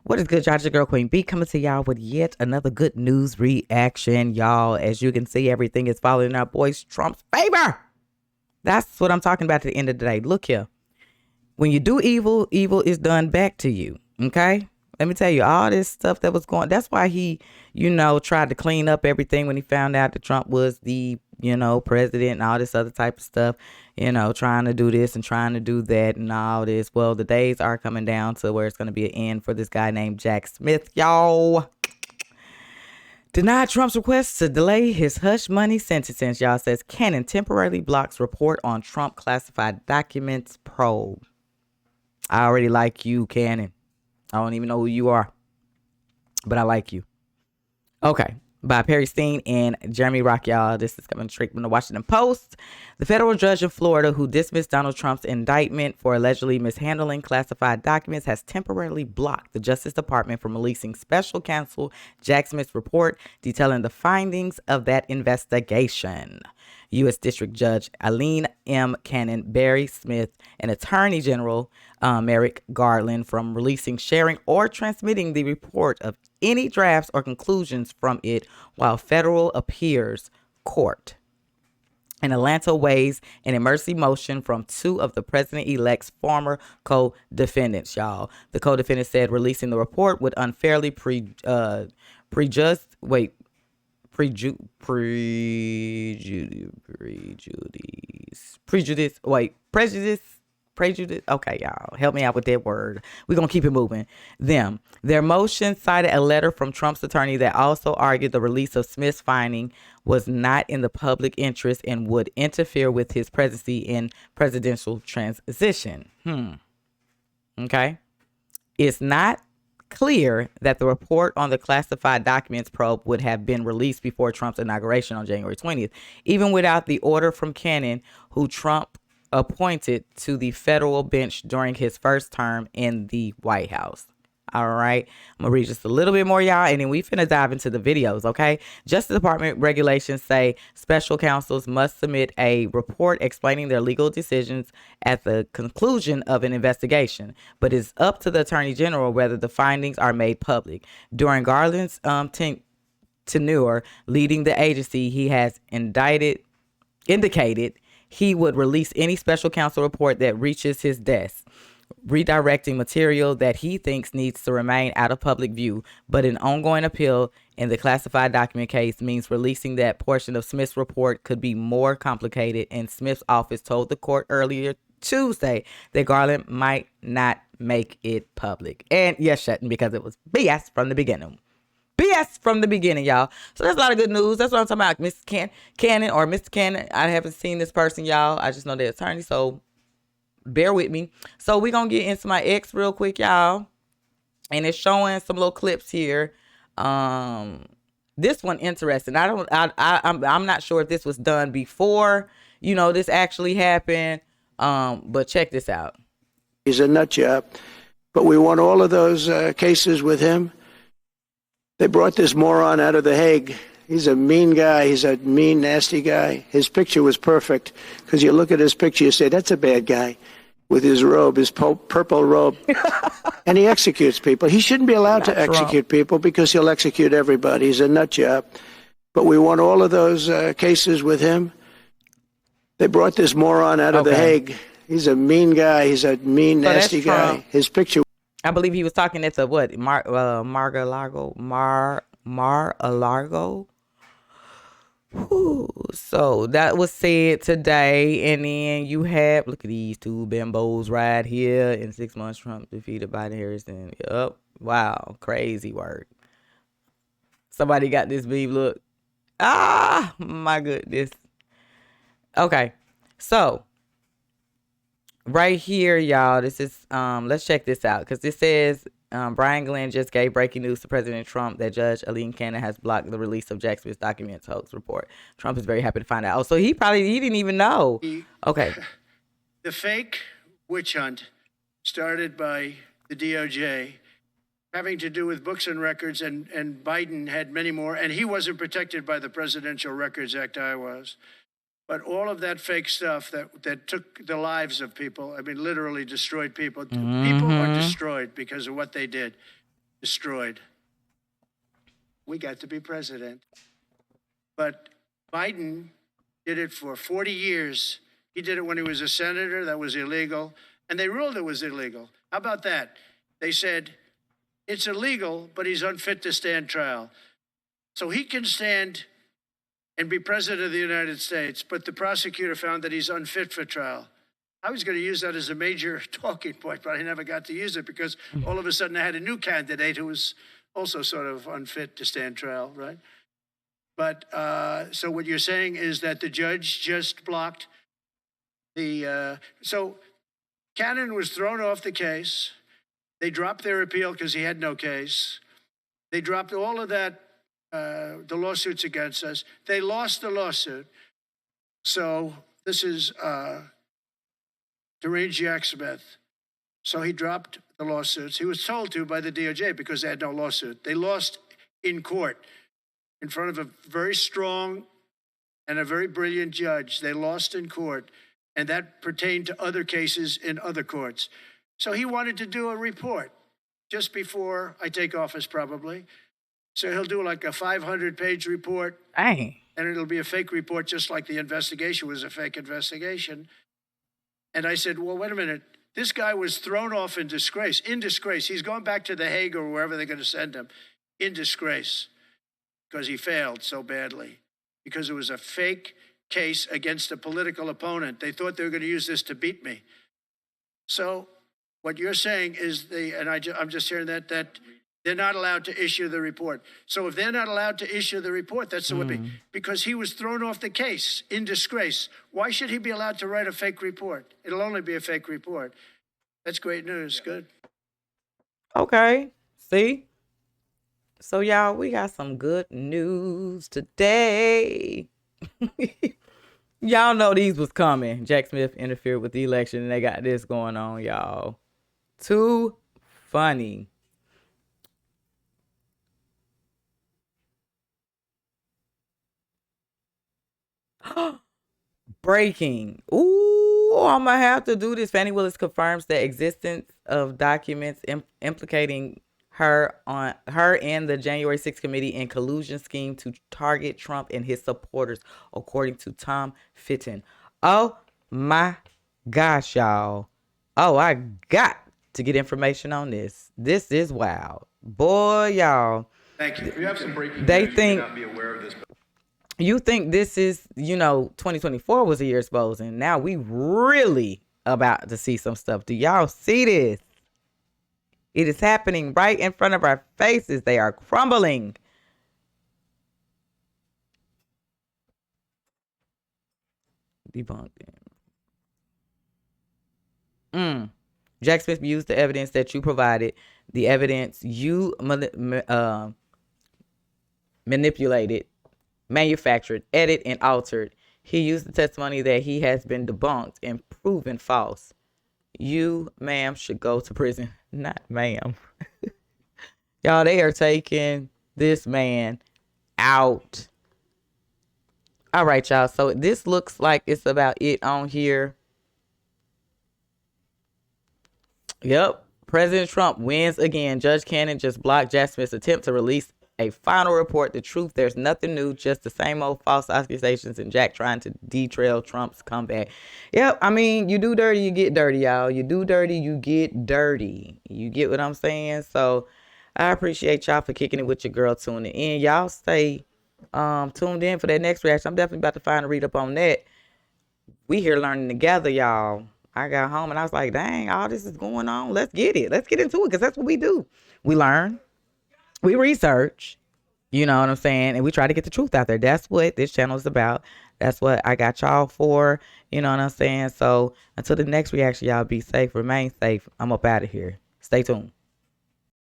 What is good, y'all? It's your girl Queen B coming to y'all with yet another good news reaction, y'all. As you can see, everything is falling in our boys Trump's favor. That's what I'm talking about at the end of the day. Look here. When you do evil, evil is done back to you. Okay? Let me tell you, all this stuff that was going, that's why he, tried to clean up everything when he found out that Trump was the, president and all this other type of stuff, trying to do this and trying to do that and all this. Well, the days are coming down to where it's going to be an end for this guy named Jack Smith, y'all. Denied Trump's request to delay his hush money sentencing, y'all, says Cannon temporarily blocks report on Trump classified documents probe. I already like you, Cannon. I don't even know who you are, but I like you. Okay. By Perry Steen and Jeremy Rock, y'all. This is coming straight from the Washington Post. The federal judge in Florida who dismissed Donald Trump's indictment for allegedly mishandling classified documents has temporarily blocked the Justice Department from releasing special counsel Jack Smith's report detailing the findings of that investigation. U.S. District Judge Eileen M. Cannon Barry Smith and Attorney General Merrick Garland from releasing, sharing, or transmitting the report of any drafts or conclusions from it while federal appeals court. In Atlanta weighs an emergency motion from two of the president-elect's former co-defendants, y'all. The co-defendants said releasing the report would unfairly prejudice prejudice. Okay, y'all, help me out with that word. We're gonna keep it moving. Their motion cited a letter from Trump's attorney that also argued the release of Smith's finding was not in the public interest and would interfere with his presidency in presidential transition. Okay. It's not clear that the report on the classified documents probe would have been released before Trump's inauguration on January 20th, even without the order from Cannon, who Trump appointed to the federal bench during his first term in the White House. All right. I'm going to read just a little bit more, y'all, and then we finna dive into the videos, okay? Justice Department regulations say special counsels must submit a report explaining their legal decisions at the conclusion of an investigation, but it's up to the Attorney General whether the findings are made public. During Garland's tenure leading the agency, he has indicated he would release any special counsel report that reaches his desk, redirecting material that he thinks needs to remain out of public view. But an ongoing appeal in the classified document case means releasing that portion of Smith's report could be more complicated, and Smith's office told the court earlier Tuesday that Garland might not make it public. And yes, shouldn't, because it was BS from the beginning. BS from the beginning, y'all. So that's a lot of good news. That's what I'm talking about. Mr. Cannon or Mr. Cannon. I haven't seen this person, y'all. I just know they're attorney, so bear with me. So we're going to get into my ex real quick, y'all. And it's showing some little clips here. This one interesting. I'm not sure if this was done before, this actually happened. But check this out. He's a nut job. But we won all of those cases with him. They brought this moron out of The Hague. He's a mean guy. He's a mean, nasty guy. His picture was perfect because you look at his picture, you say, that's a bad guy with his robe, his purple robe. And he executes people. He shouldn't be allowed to execute people because he'll execute everybody. He's a nut job. But we won all of those cases with him. They brought this moron out of The Hague. He's a mean guy. He's a mean, nasty guy. His picture. I believe he was talking at the Mar-a-Lago. So that was said today, and then you have, look at these two bimbos right here. In 6 months, Trump defeated Biden Harrison. Yup. Wow, crazy work. Somebody got this beef. Look. Ah, my goodness. Okay, so right here, y'all, this is let's check this out, because this says Brian Glenn just gave breaking news to President Trump that Judge Eileen Cannon has blocked the release of Jack Smith's documents hoax report. Trump is very happy to find out. Oh, so he didn't even know. Okay. The fake witch hunt started by the DOJ having to do with books and records, and Biden had many more, and he wasn't protected by the Presidential Records Act. I was. But all of that fake stuff that took the lives of people, I mean, literally destroyed people. People are destroyed because of what they did. destroyed. We got to be president. But Biden did it for 40 years. He did it when he was a senator. That was illegal. And they ruled it was illegal. How about that? They said, it's illegal, but he's unfit to stand trial. So he can stand and be president of the United States, but the prosecutor found that he's unfit for trial. I was going to use that as a major talking point, but I never got to use it because all of a sudden I had a new candidate who was also sort of unfit to stand trial, right? But so what you're saying is that the judge just blocked the, so Cannon was thrown off the case. They dropped their appeal because he had no case. They dropped all of that, the lawsuits against us. They lost the lawsuit. So this is deranged Jack Smith. So he dropped the lawsuits. He was told to by the DOJ because they had no lawsuit. They lost in court in front of a very strong and a very brilliant judge. They lost in court, and that pertained to other cases in other courts. So he wanted to do a report just before I take office, probably. So he'll do like a 500-page report. Dang. And it'll be a fake report, just like the investigation was a fake investigation. And I said, well, wait a minute. This guy was thrown off in disgrace. In disgrace. He's going back to The Hague or wherever they're going to send him. In disgrace. Because he failed so badly. Because it was a fake case against a political opponent. They thought they were going to use this to beat me. So what you're saying is, I'm just hearing that they're not allowed to issue the report. So if they're not allowed to issue the report, that's the would be. Because he was thrown off the case in disgrace. Why should he be allowed to write a fake report? It'll only be a fake report. That's great news. Good. Okay. See? So, y'all, we got some good news today. Y'all know these was coming. Jack Smith interfered with the election, and they got this going on, y'all. Too funny. Breaking. Ooh, I'm gonna have to do this. Fannie Willis confirms the existence of documents implicating her and the January 6th committee in collusion scheme to target Trump and his supporters, according to Tom Fitton. Oh my gosh, y'all. Oh, I got to get information on this. This is wild. Boy, y'all. Thank you. We have some breaking They news. think- You may not be aware of this. You think this is, 2024 was a year exposing. Now we really about to see some stuff. Do y'all see this? It is happening right in front of our faces. They are crumbling. Debunking. Jack Smith used the evidence that you provided, the evidence you manipulated, manufactured, edited, and altered. He used the testimony that he has been debunked and proven false. You, ma'am, should go to prison. Not ma'am. Y'all, they are taking this man out. All right, y'all. So this looks like it's about it on here. Yep. President Trump wins again. Judge Cannon just blocked Jack Smith's attempt to release a final report. The truth, there's nothing new, just the same old false accusations and Jack trying to derail Trump's comeback. Yep, I mean, you do dirty, you get dirty, y'all. You do dirty, you get dirty. You get what I'm saying? So I appreciate y'all for kicking it with your girl tuning in. Y'all stay tuned in for that next reaction. I'm definitely about to find a read up on that. We here learning together, y'all. I got home and I was like, dang, all this is going on. Let's get it. Let's get into it because that's what we do. We learn. We research, you know what I'm saying? And we try to get the truth out there. That's what this channel is about. That's what I got y'all for. You know what I'm saying? So until the next reaction, y'all be safe. Remain safe. I'm up out of here. Stay tuned.